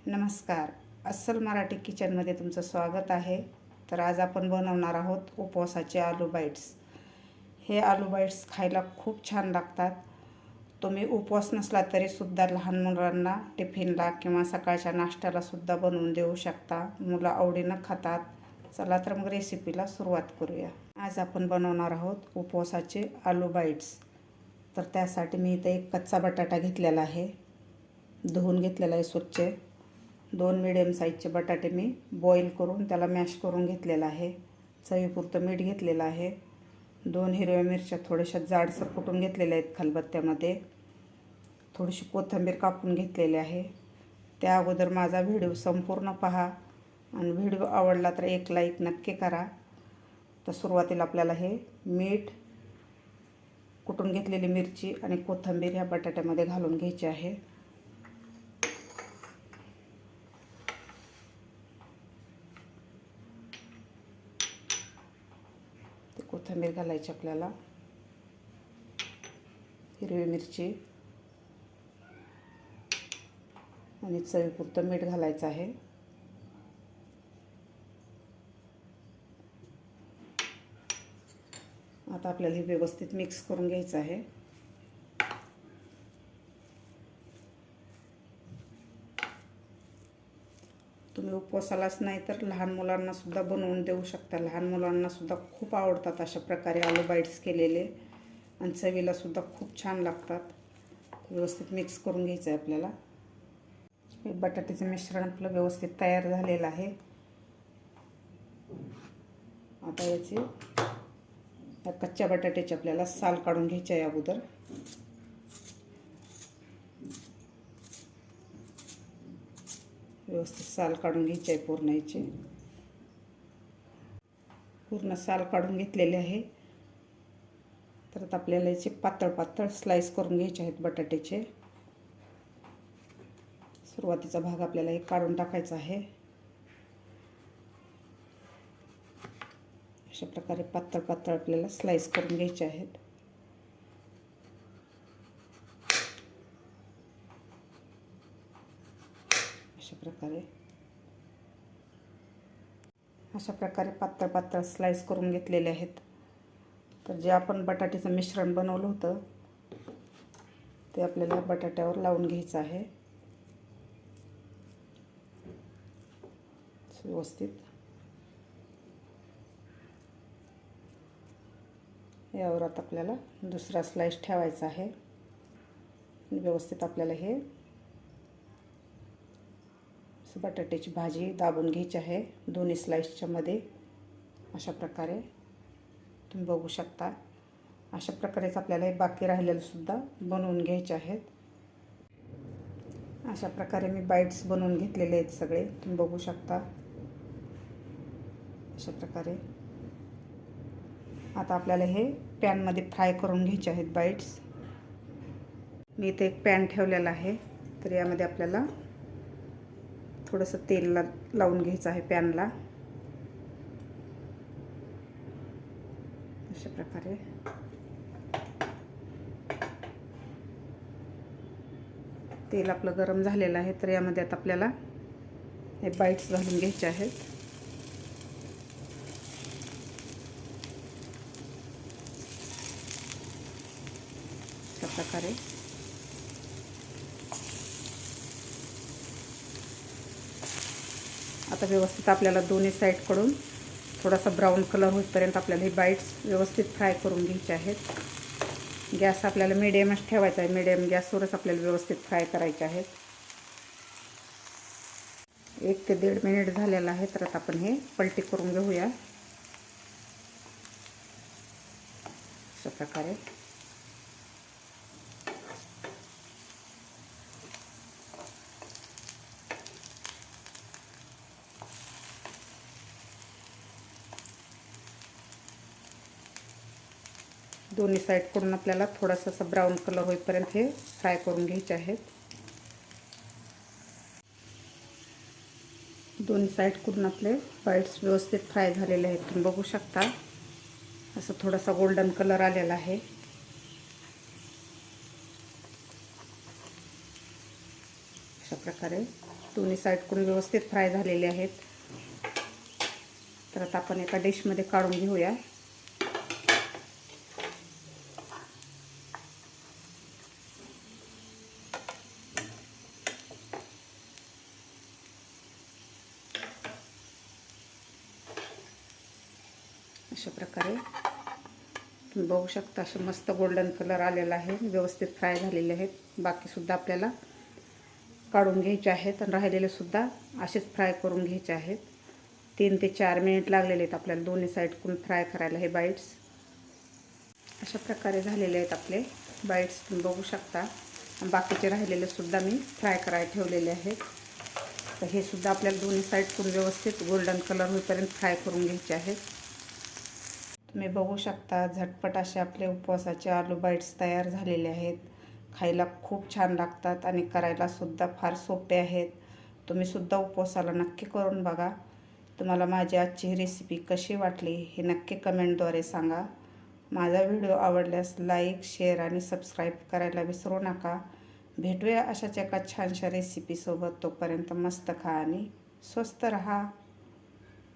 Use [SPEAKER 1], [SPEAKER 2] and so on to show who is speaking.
[SPEAKER 1] नमस्कार. अस्सल मराठी किचनमध्ये तुमचं स्वागत आहे. तर आज आपण बनवणार आहोत उपवासाचे आलू बाईट्स. हे आलू बाईट्स खायला खूप छान लागतात. तुम्ही उपवास नसला तरीसुद्धा लहान मुलांना टिफिनला किंवा सकाळच्या नाश्त्यालासुद्धा बनवून देऊ शकता. मुलं आवडीनं खातात. चला तर मग रेसिपीला सुरुवात करूया. आज आपण बनवणार आहोत उपवासाचे आलू बाईट्स. तर त्यासाठी मी इथे एक कच्चा बटाटा घेतलेला आहे, धुवून घेतलेला आहे स्वच्छ. 2 मिडियम साईजचे बटाटे मी बॉईल करून त्याला मॅश करून घेतलेला आहे. चवीपुरतं मीठ घेतलेलं आहे. 2 हिरव्या मिरच्या थोड्याशा जाडसर कुटून घेतलेल्या आहेत खलबत्त्यामध्ये. थोडीशी कोथिंबीर कापून घेतलेली आहे. त्या अगोदर माझा व्हिडिओ संपूर्ण पहा आणि व्हिडिओ आवडला तर एक लाईक नक्की करा. तर सुरुवातीला आपल्याला हे मीठ, कुटून घेतलेली मिरची आणि कोथिंबीर ह्या बटाट्यामध्ये घालून घ्यायची आहे. कोथिंबीर घालायची आपल्याला, हिरवी मिरची आणि चवीपुरतं मीठ घालायचं आहे. आता आपल्याला हे व्यवस्थित मिक्स करून घ्यायचं आहे. तुम्ही उपवासालाच नाही तर लहान मुलांनासुद्धा बनवून देऊ शकता. लहान मुलांनासुद्धा खूप आवडतात अशा प्रकारे आलू बाईट्स केलेले आणि चवीलासुद्धा खूप छान लागतात. व्यवस्थित मिक्स करून घ्यायचं आहे आपल्याला. हे बटाट्याचं मिश्रण आपलं व्यवस्थित तयार झालेलं आहे. आता याची या कच्च्या बटाट्याची आपल्याला साल काढून घ्यायची आहे अगोदर. व्यवस्थित साल काढून घ्यायची आहे पूर्ण याची. पूर्ण साल काढून घेतलेले आहे. तर आता आपल्याला याचे पातळ पातळ स्लाइस करून घ्यायचे आहेत बटाट्याचे. सुरुवातीचा भाग आपल्याला हे काढून टाकायचा आहे. अशा प्रकारे पातळ पातळ आपल्याला स्लाइस करून घ्यायचे आहेत. अशा प्रकारे पातळ पातळ स्लाइस करून घेतलेले आहेत. तर जे आपण बटाट्याचं मिश्रण बनवलं होतं ते आपल्याला बटाट्यावर लावून घ्यायचं आहे व्यवस्थित. यावर आता आपल्याला दुसरा स्लाइस ठेवायचा आहे. व्यवस्थित आपल्याला हे बटाट्याची भाजी दाबून घ्यायची आहे दोन्ही स्लाइसच्या मध्ये. अशा प्रकारे तुम्ही बघू शकता. अशा प्रकारेच आपल्याला हे बाकी राहिलेलं सुद्धा बनवून घ्यायचे आहेत. अशा प्रकारे मी बाईट्स बनवून घेतलेले आहेत सगळे, तुम्ही बघू शकता. अशा प्रकारे आता आपल्याला हे पॅनमध्ये फ्राय करून घ्यायचे आहेत बाईट्स. मी इथे एक पॅन ठेवलेला आहे. तर यामध्ये आपल्याला थोडंसं तेल लावून घ्यायचं आहे पॅनला. अशा प्रकारे तेल आपलं गरम झालेलं आहे. तर यामध्ये आता आपल्याला हे बाईट्स घालून घ्यायचे आहेत. अशा प्रकारे आता व्यवस्थित आपल्याला दोन्ही साईडकडून थोडासा ब्राऊन कलर होईपर्यंत आपल्याला हे बाईट्स व्यवस्थित फ्राय करून घ्यायचे आहेत. गॅस आपल्याला मिडियमच ठेवायचा आहे. मिडियम गॅसवरच आपल्याला व्यवस्थित फ्राय करायचे आहेत. 1 ते 1.5 मिनिट झालेला आहे. तर आता आपण हे पलटी करून घेऊया. अशा प्रकारे दोन्ही साईडकडून आपल्याला थोडासा असा ब्राऊन कलर होईपर्यंत हे फ्राय करून घ्यायचे आहेत. दोन्ही साईडकडून आपले बाईट्स व्यवस्थित फ्राय झालेले आहेत, तुम्ही बघू शकता. असं थोडासा गोल्डन कलर आलेला आहे. अशा प्रकारे दोन्ही साईडकडून व्यवस्थित फ्राय झालेले आहेत. तर आता आपण एका डिशमध्ये काढून घेऊया. अशा प्रकारे तुम्ही बघू शकता, असे मस्त गोल्डन कलर आलेला आहे, व्यवस्थित फ्राय झालेले आहेत. बाकीसुद्धा आपल्याला काढून घ्यायचे आहेत आणि राहिलेले सुद्धा असेच फ्राय करून घ्यायचे आहेत. 3 ते 4 मिनिट लागलेले आहेत आपल्याला दोन्ही साईडकडून फ्राय करायला. हे बाईट्स अशा प्रकारे झालेले आहेत आपले बाईट्स, तुम्ही बघू शकता. बाकीचे राहिलेले सुद्धा मी फ्राय करायला ठेवलेले आहेत. तर हे सुद्धा आपल्याला दोन्ही साईडकडून व्यवस्थित गोल्डन कलर होईपर्यंत फ्राय करून घ्यायचे आहेत. तुम्ही बघू शकता, झटपट असे आपले उपवासाचे आलू बाईट्स तयार झालेले आहेत. खायला खूप छान लागतात आणि करायला सुद्धा फार सोपे आहेत. तुम्ही सुद्धा उपवासाला नक्की करून बघा. तुम्हाला माझी आजची ही रेसिपी कशी वाटली हे नक्की कमेंटद्वारे सांगा. माझा व्हिडिओ आवडल्यास लाईक, शेअर आणि सबस्क्राईब करायला विसरू नका. भेटूया अशाच एका छानशा रेसिपीसोबत. तोपर्यंत मस्त खा आणि स्वस्त रहा.